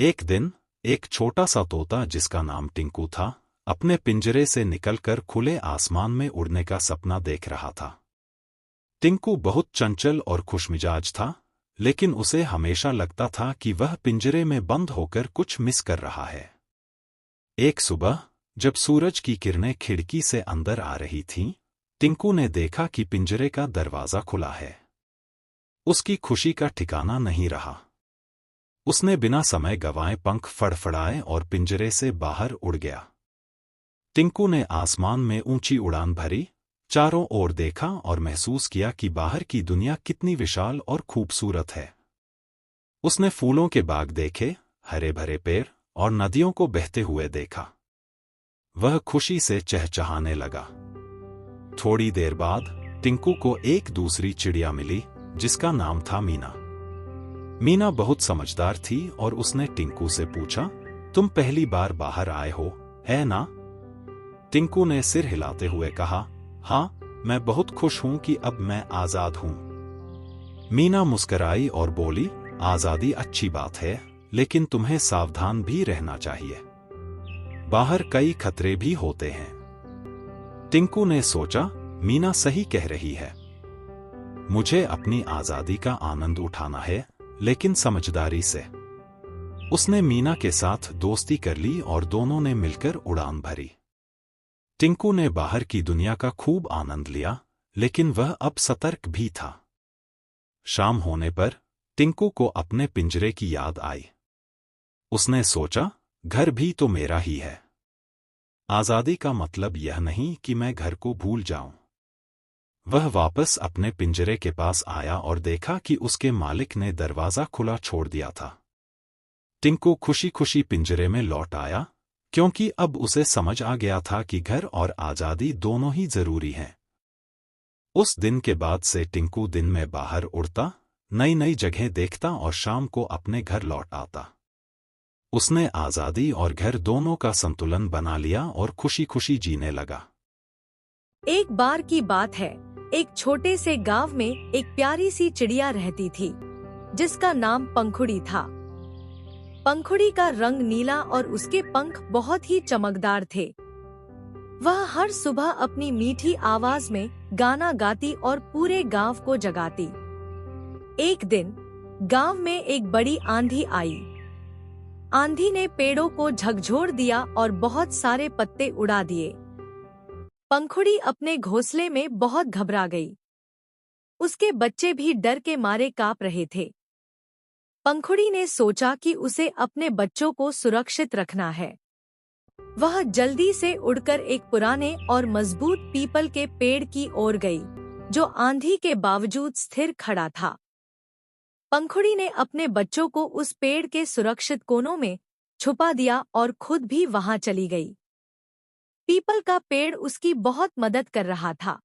एक दिन एक छोटा सा तोता जिसका नाम टिंकू था, अपने पिंजरे से निकलकर खुले आसमान में उड़ने का सपना देख रहा था। टिंकू बहुत चंचल और खुशमिजाज था, लेकिन उसे हमेशा लगता था कि वह पिंजरे में बंद होकर कुछ मिस कर रहा है। एक सुबह जब सूरज की किरणें खिड़की से अंदर आ रही थीं, टिंकू ने देखा कि पिंजरे का दरवाजा खुला है। उसकी खुशी का ठिकाना नहीं रहा। उसने बिना समय गंवाए पंख फड़फड़ाए और पिंजरे से बाहर उड़ गया। टिंकू ने आसमान में ऊंची उड़ान भरी, चारों ओर देखा और महसूस किया कि बाहर की दुनिया कितनी विशाल और खूबसूरत है। उसने फूलों के बाग देखे, हरे भरे पेड़ और नदियों को बहते हुए देखा। वह खुशी से चहचहाने लगा। थोड़ी देर बाद टिंकू को एक दूसरी चिड़िया मिली, जिसका नाम था मीना। मीना बहुत समझदार थी और उसने टिंकू से पूछा, तुम पहली बार बाहर आए हो, है ना? टिंकू ने सिर हिलाते हुए कहा, हाँ, मैं बहुत खुश हूं कि अब मैं आजाद हूं। मीना मुस्कुराई और बोली, आजादी अच्छी बात है, लेकिन तुम्हें सावधान भी रहना चाहिए। बाहर कई खतरे भी होते हैं। टिंकू ने सोचा, मीना सही कह रही है। मुझे अपनी आजादी का आनंद उठाना है, लेकिन समझदारी से। उसने मीना के साथ दोस्ती कर ली और दोनों ने मिलकर उड़ान भरी। टिंकू ने बाहर की दुनिया का खूब आनंद लिया, लेकिन वह अब सतर्क भी था। शाम होने पर टिंकू को अपने पिंजरे की याद आई। उसने सोचा, घर भी तो मेरा ही है। आजादी का मतलब यह नहीं कि मैं घर को भूल जाऊं। वह वापस अपने पिंजरे के पास आया और देखा कि उसके मालिक ने दरवाजा खुला छोड़ दिया था। टिंकू खुशी खुशी पिंजरे में लौट आया, क्योंकि अब उसे समझ आ गया था कि घर और आजादी दोनों ही जरूरी हैं। उस दिन के बाद से टिंकू दिन में बाहर उड़ता, नई नई जगह देखता और शाम को अपने घर लौट आता। उसने आजादी और घर दोनों का संतुलन बना लिया और खुशी खुशी जीने लगा। एक बार की बात है, एक छोटे से गांव में एक प्यारी सी चिड़िया रहती थी, जिसका नाम पंखुड़ी था। पंखुड़ी का रंग नीला और उसके पंख बहुत ही चमकदार थे। वह हर सुबह अपनी मीठी आवाज में गाना गाती और पूरे गांव को जगाती। एक दिन गांव में एक बड़ी आंधी आई। आंधी ने पेड़ों को झकझोर दिया और बहुत सारे पत्ते उड़ा दिए। पंखुड़ी अपने घोंसले में बहुत घबरा गई। उसके बच्चे भी डर के मारे कांप रहे थे। पंखुड़ी ने सोचा कि उसे अपने बच्चों को सुरक्षित रखना है। वह जल्दी से उड़कर एक पुराने और मजबूत पीपल के पेड़ की ओर गई, जो आंधी के बावजूद स्थिर खड़ा था। पंखुड़ी ने अपने बच्चों को उस पेड़ के सुरक्षित कोनों में छुपा दिया और खुद भी वहां चली गई। पीपल का पेड़ उसकी बहुत मदद कर रहा था।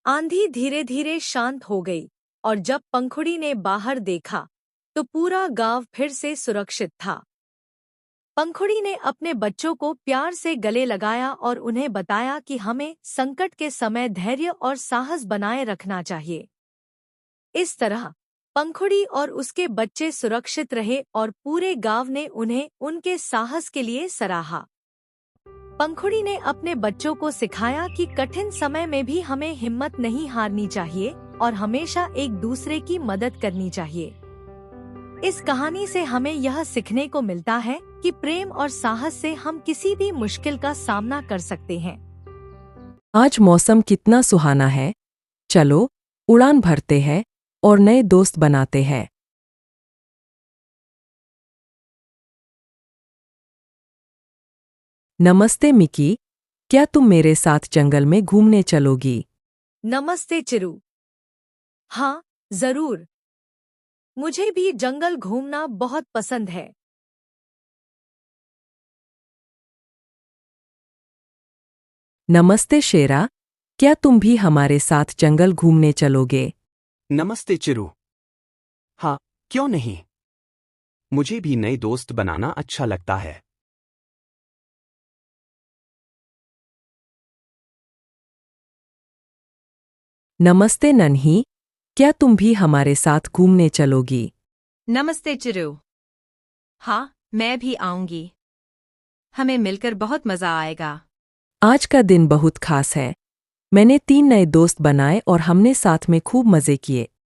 आंधी धीरे धीरे शांत हो गई और जब पंखुड़ी ने बाहर देखा तो पूरा गांव फिर से सुरक्षित था। पंखुड़ी ने अपने बच्चों को प्यार से गले लगाया और उन्हें बताया कि हमें संकट के समय धैर्य और साहस बनाए रखना चाहिए। इस तरह पंखुड़ी और उसके बच्चे सुरक्षित रहे और पूरे गांव ने उन्हें उनके साहस के लिए सराहा। पंखुड़ी ने अपने बच्चों को सिखाया कि कठिन समय में भी हमें हिम्मत नहीं हारनी चाहिए और हमेशा एक दूसरे की मदद करनी चाहिए। इस कहानी से हमें यह सीखने को मिलता है कि प्रेम और साहस से हम किसी भी मुश्किल का सामना कर सकते हैं। आज मौसम कितना सुहाना है। चलो उड़ान भरते हैं और नए दोस्त बनाते हैं। नमस्ते मिकी, क्या तुम मेरे साथ जंगल में घूमने चलोगी? नमस्ते चिरू। हाँ, जरूर। मुझे भी जंगल घूमना बहुत पसंद है। नमस्ते शेरा, क्या तुम भी हमारे साथ जंगल घूमने चलोगे? नमस्ते चिरू। हाँ, क्यों नहीं? मुझे भी नए दोस्त बनाना अच्छा लगता है। नमस्ते नन्ही, क्या तुम भी हमारे साथ घूमने चलोगी? नमस्ते चिरू। हाँ, मैं भी आऊंगी। हमें मिलकर बहुत मजा आएगा। आज का दिन बहुत खास है। मैंने 3 नए दोस्त बनाए और हमने साथ में खूब मजे किए।